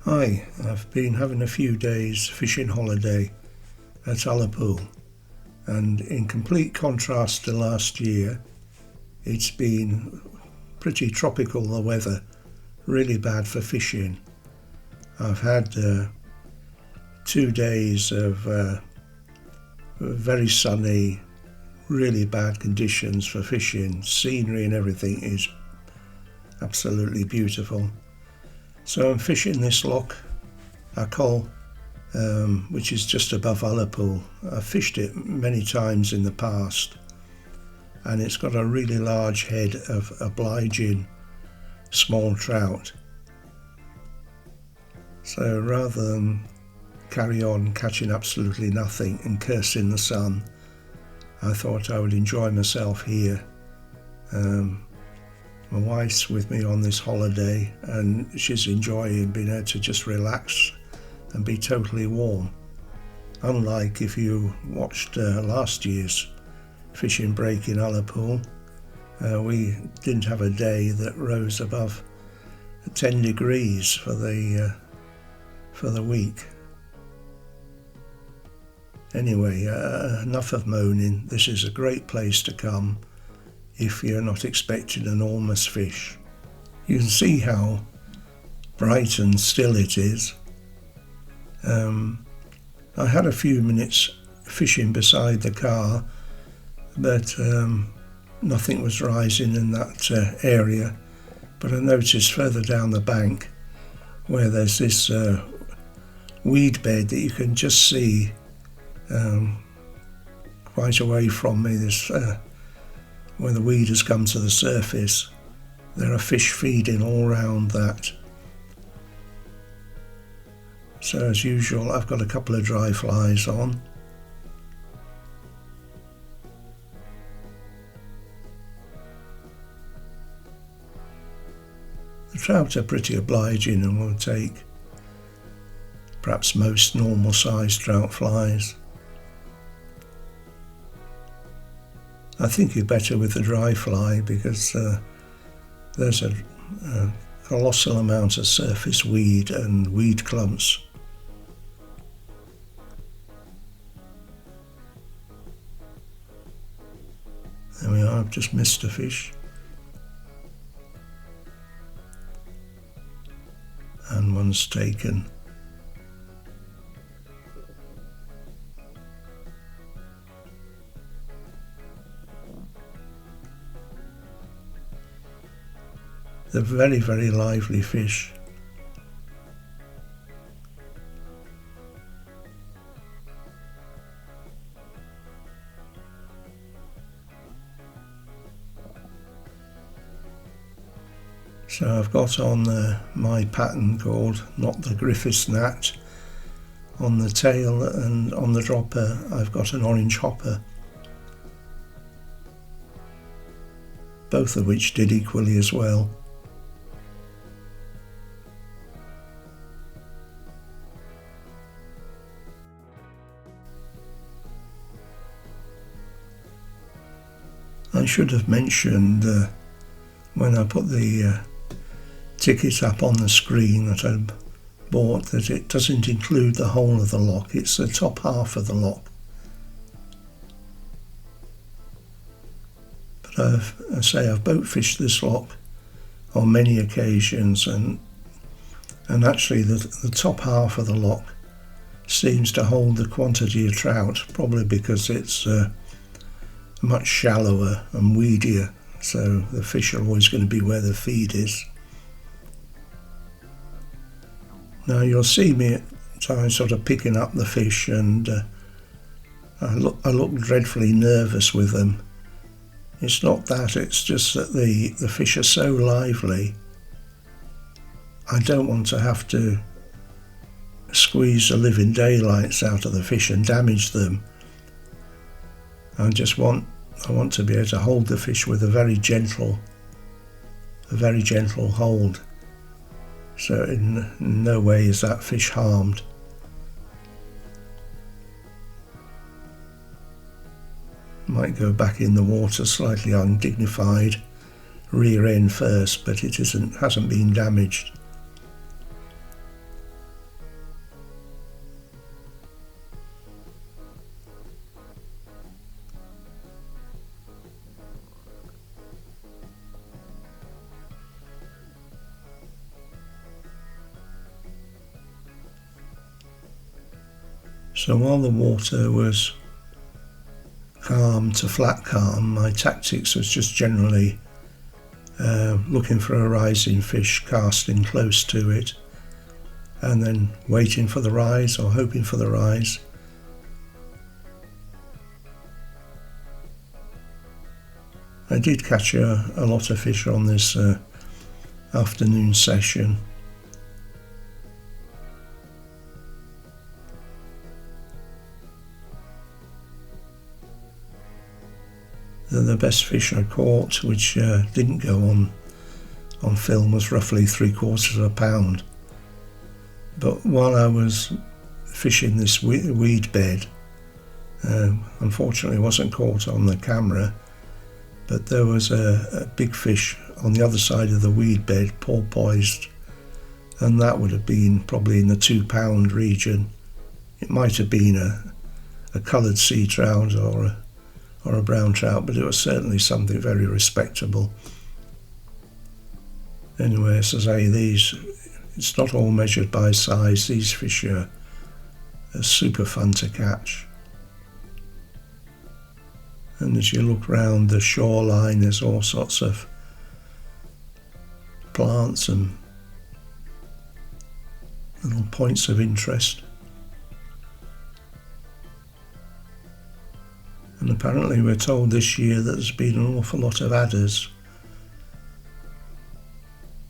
Hi, I've been having a few days fishing holiday at Ullapool, and in complete contrast to last year, it's been pretty tropical, the weather, really bad for fishing. I've had 2 days of very sunny, really bad conditions for fishing. Scenery and everything is absolutely beautiful. So I'm fishing this Loch Achall, which is just above Ullapool. I've fished it many times in the past, and it's got a really large head of obliging small trout. So rather than carry on catching absolutely nothing and cursing the sun, I thought I would enjoy myself here. My wife's with me on this holiday, and she's enjoying being able to just relax and be totally warm. Unlike if you watched last year's fishing break in Ullapool, we didn't have a day that rose above 10 degrees for the week. Anyway, enough of moaning. This is a great place to come if you're not expecting enormous fish. You can see how bright and still it is. I had a few minutes fishing beside the car, but nothing was rising in that area. But I noticed further down the bank where there's this weed bed that you can just see quite away from me, this where the weed has come to the surface. There are fish feeding all around that. So as usual, I've got a couple of dry flies on. The trout are pretty obliging and will take perhaps most normal sized trout flies. I think you're better with the dry fly because there's a colossal amount of surface weed and weed clumps. There we are, I've just missed a fish. And one's taken. They're very, very lively fish. So I've got on my pattern called Not the Griffiths Gnat. On the tail and on the dropper I've got an orange hopper, both of which did equally as well. I should have mentioned when I put the ticket up on the screen that I bought that it doesn't include the whole of the loch, it's the top half of the loch. But I've boat fished this loch on many occasions, and actually the top half of the loch seems to hold the quantity of trout, probably because it's much shallower and weedier, so the fish are always going to be where the feed is. Now you'll see me at times sort of picking up the fish, and I look dreadfully nervous with them. It's not that, it's just that the fish are so lively. I don't want to have to squeeze the living daylights out of the fish and damage them. I want to be able to hold the fish with a very gentle hold. So in no way is that fish harmed. Might go back in the water slightly undignified, rear end first, but it hasn't been damaged. So while the water was calm to flat calm, my tactics was just generally looking for a rising fish, casting close to it, and then waiting for the rise or hoping for the rise. I did catch a lot of fish on this afternoon session. The best fish I caught, which didn't go on film, was roughly 3/4 pound. But while I was fishing this weed bed, unfortunately it wasn't caught on the camera, but there was a big fish on the other side of the weed bed, porpoised, and that would have been probably in the 2 pound region. It might have been a coloured sea trout or a brown trout, but it was certainly something very respectable. Anyway, as I say, it's not all measured by size. These fish are super fun to catch. And as you look round the shoreline, there's all sorts of plants and little points of interest. And apparently we're told this year that there's been an awful lot of adders,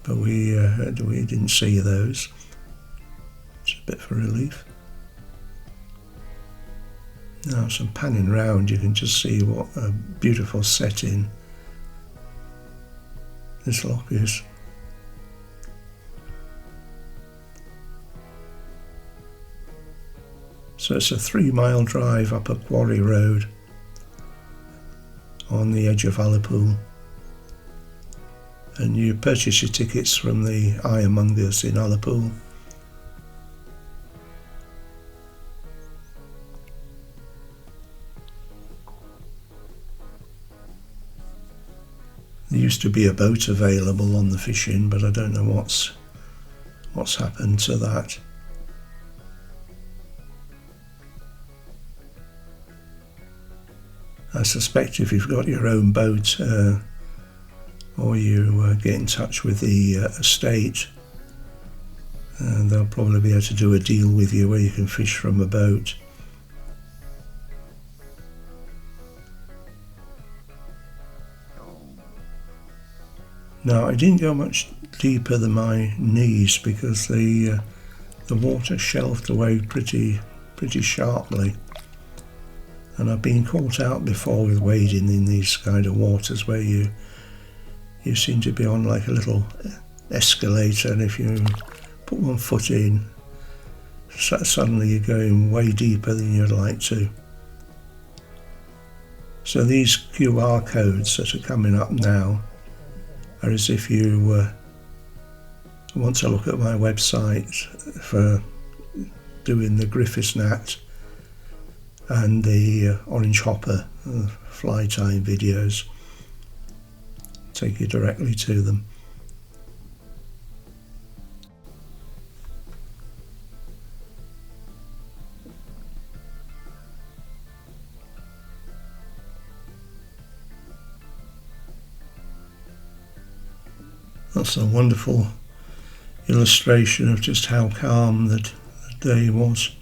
but we didn't see those. It's a bit of a relief. Now, as I'm panning round, you can just see what a beautiful setting this loch is. So it's a 3-mile drive up a quarry road on the edge of Ullapool, and you purchase your tickets from the ironmongers in Ullapool. There used to be a boat available on the fishing, but I don't know what's happened to that. I suspect if you've got your own boat or you get in touch with the estate, they'll probably be able to do a deal with you where you can fish from a boat. Now, I didn't go much deeper than my knees because the water shelved away pretty sharply. And I've been caught out before with wading in these kind of waters where you seem to be on like a little escalator, and if you put one foot in, suddenly you're going way deeper than you'd like to. So these QR codes that are coming up now are as if you want to look at my website for doing the Griffiths Nat and the Orange Hopper fly time videos. Take you directly to them. That's a wonderful illustration of just how calm the day was.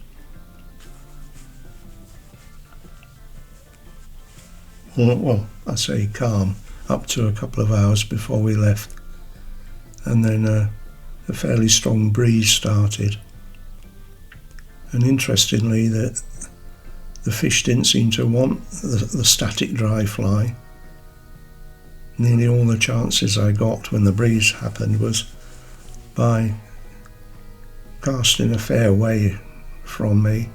Well, I say calm, up to a couple of hours before we left, and then a fairly strong breeze started. And interestingly, the fish didn't seem to want the static dry fly. Nearly all the chances I got when the breeze happened was by casting a fair way from me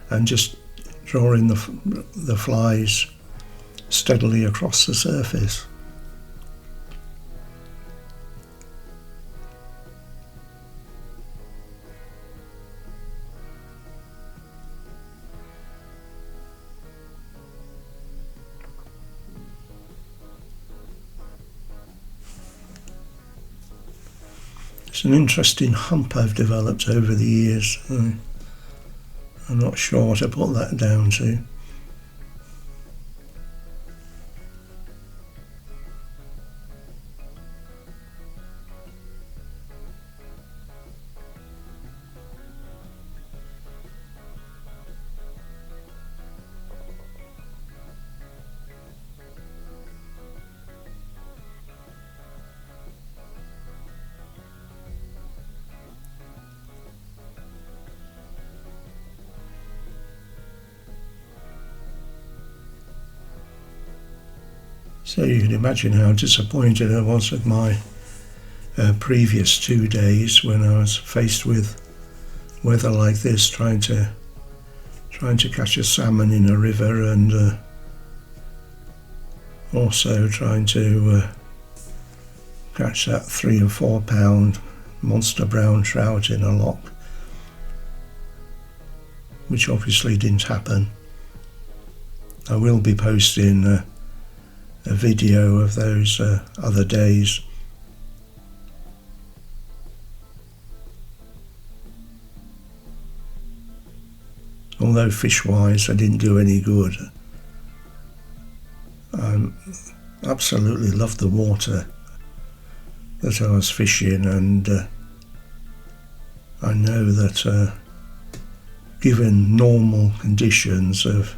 and just drawing the flies steadily across the surface. It's an interesting hump I've developed over the years. I'm not sure what to put that down to. So you can imagine how disappointed I was with my previous 2 days when I was faced with weather like this, trying to catch a salmon in a river, and also trying to catch that 3 and 4 pound monster brown trout in a loch, which obviously didn't happen. I will be posting a video of those other days. Although fish-wise I didn't do any good. I absolutely loved the water that I was fishing, and I know that given normal conditions of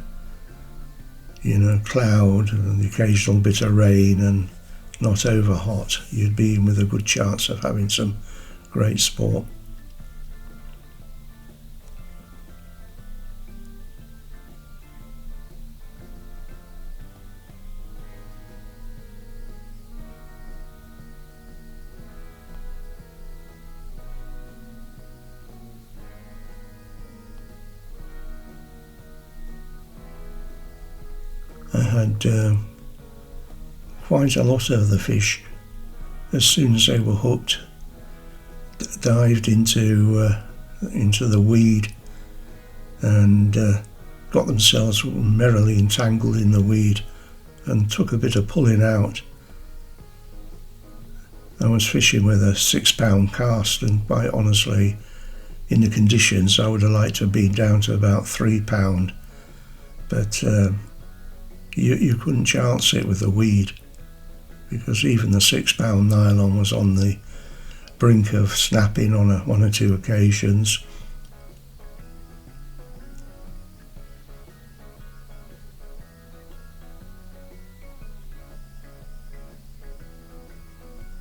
cloud and the occasional bit of rain and not over hot, you'd be in with a good chance of having some great sport. I had quite a lot of the fish, as soon as they were hooked, dived into the weed and got themselves merrily entangled in the weed and took a bit of pulling out. I was fishing with a 6 pound cast, and quite honestly, in the conditions I would have liked to have been down to about 3 pound, but you couldn't chance it with the weed, because even the 6 pound nylon was on the brink of snapping on one or two occasions.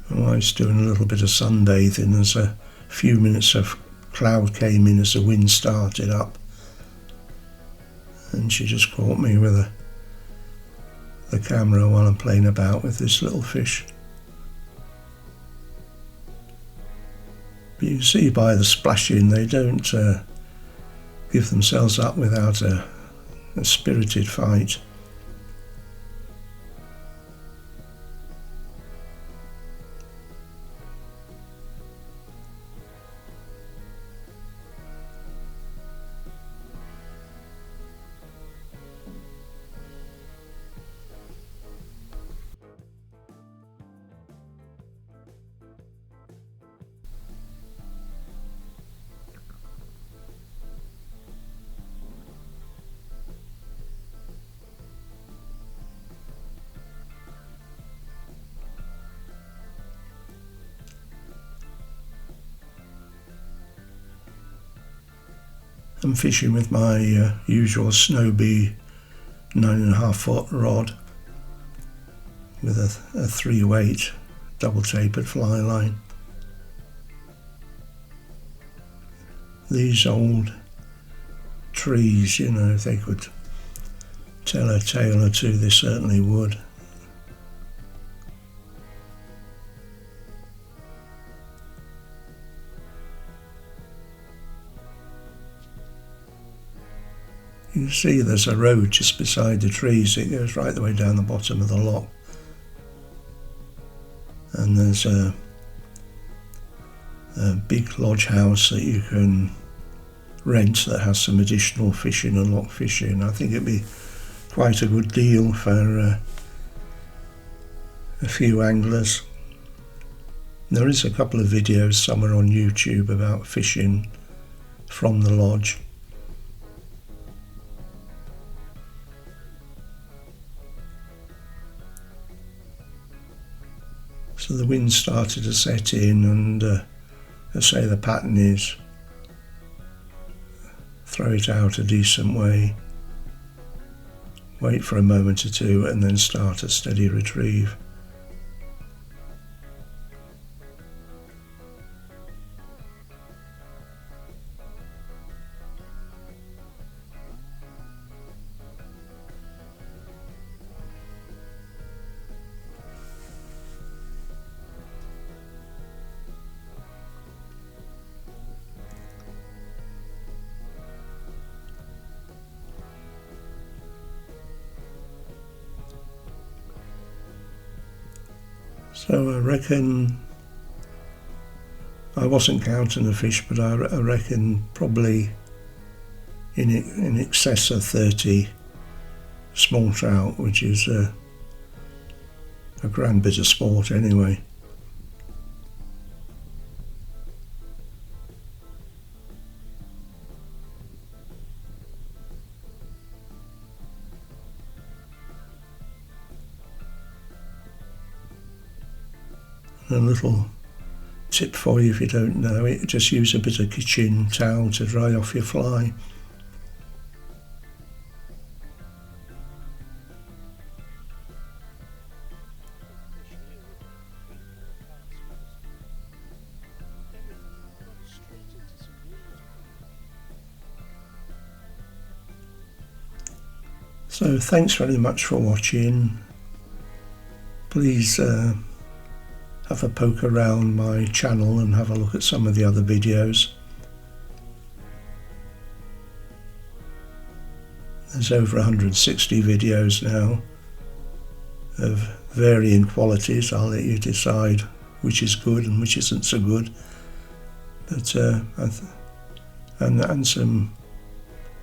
I was doing a little bit of sunbathing as a few minutes of cloud came in as the wind started up, and she just caught me with the camera while I'm playing about with this little fish. But you can see by the splashing they don't give themselves up without a spirited fight. I'm fishing with my usual Snowbee 9.5 foot rod with a 3-weight double tapered fly line. These old trees, if they could tell a tale or two, they certainly would. You can see there's a road just beside the trees. It goes right the way down the bottom of the loch. And there's a big lodge house that you can rent that has some additional fishing and loch fishing. I think it'd be quite a good deal for a few anglers. There is a couple of videos somewhere on YouTube about fishing from the lodge. So the wind started to set in, and I say the pattern is throw it out a decent way, wait for a moment or two, and then start a steady retrieve. So I reckon, I wasn't counting the fish, but I reckon probably in excess of 30 small trout, which is a grand bit of sport anyway. A little tip for you if you don't know it, just use a bit of kitchen towel to dry off your fly. So thanks very much for watching. Please have a poke around my channel and have a look at some of the other videos. There's over 160 videos now of varying qualities. I'll let you decide which is good and which isn't so good. But and some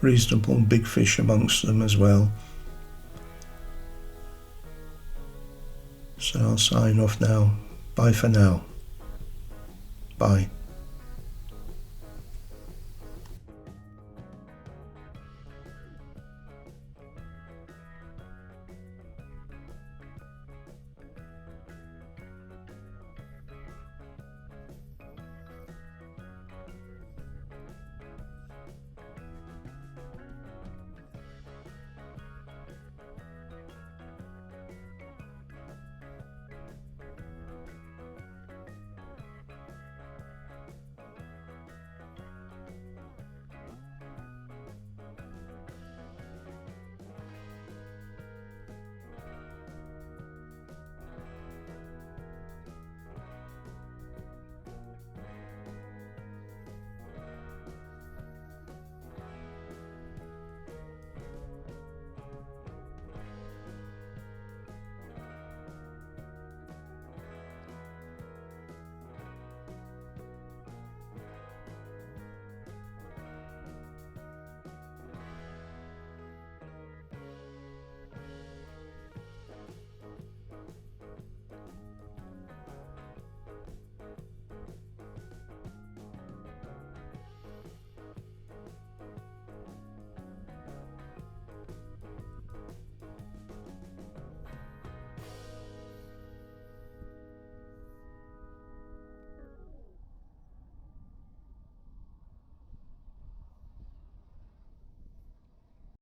reasonable big fish amongst them as well. So I'll sign off now. Bye for now. Bye.